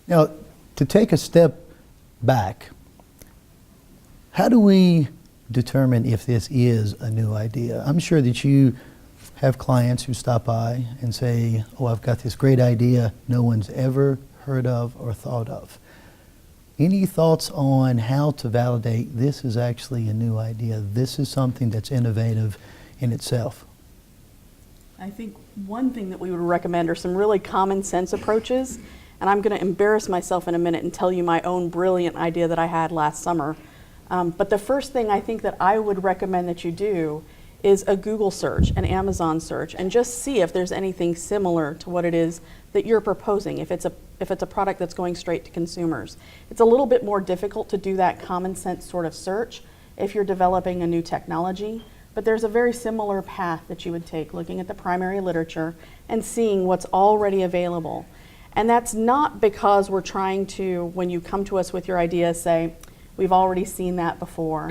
Now, to take a step back, how do we determine if this is a new idea? I'm sure that you have clients who stop by and say, oh, I've got this great idea no one's ever heard of or thought of. Any thoughts on how to validate this is actually a new idea? This is something that's innovative in itself. I think one thing that we would recommend are some really common sense approaches. And I'm going to embarrass myself in a minute and tell you my own brilliant idea that I had last summer. But the first thing I think that I would recommend that you do is a Google search, an Amazon search, and just see if there's anything similar to what it is that you're proposing, if it's a product that's going straight to consumers. It's a little bit more difficult to do that common sense sort of search if you're developing a new technology, but there's a very similar path that you would take, looking at the primary literature and seeing what's already available. And that's not because we're trying to, when you come to us with your idea, say, we've already seen that before.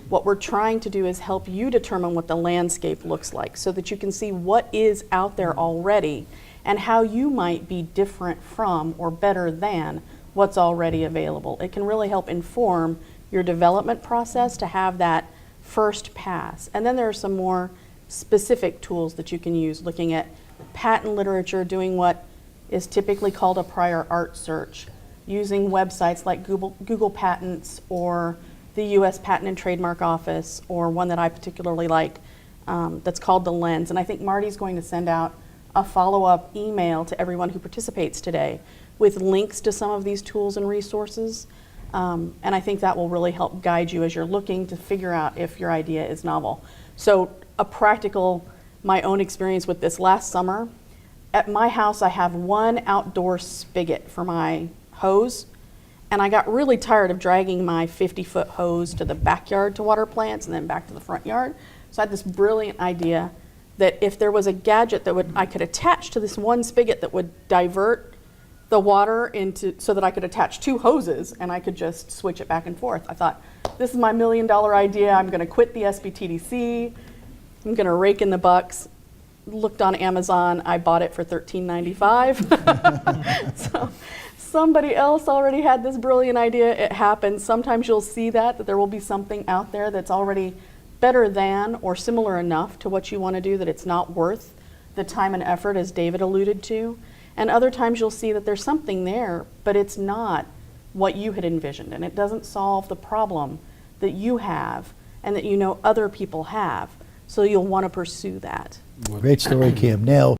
What we're trying to do is help you determine what the landscape looks like so that you can see what is out there already and how you might be different from or better than what's already available. It can really help inform your development process to have that first pass. And then there are some more specific tools that you can use, looking at patent literature, doing what is typically called a prior art search, using websites like Google Patents or the US Patent and Trademark Office, or one that I particularly like that's called The Lens. And I think Marty's going to send out a follow-up email to everyone who participates today with links to some of these tools and resources. And I think that will really help guide you as you're looking to figure out if your idea is novel. So a practical, my own experience with this last summer, at my house, I have one outdoor spigot for my hose, and I got really tired of dragging my 50-foot hose to the backyard to water plants and then back to the front yard. So I had this brilliant idea that if there was a gadget that I could attach to this one spigot that would divert the water into, so that I could attach two hoses and I could just switch it back and forth. I thought, this is my $1 million idea. I'm going to quit the SBTDC. I'm going to rake in the bucks. Looked on Amazon, I bought it for $13.95. So somebody else already had this brilliant idea. It happens. Sometimes you'll see that there will be something out there that's already better than or similar enough to what you want to do that it's not worth the time and effort, as David alluded to. And other times you'll see that there's something there, but it's not what you had envisioned, and it doesn't solve the problem that you have and that you know other people have. So you'll want to pursue that. Great story, Kim. Now,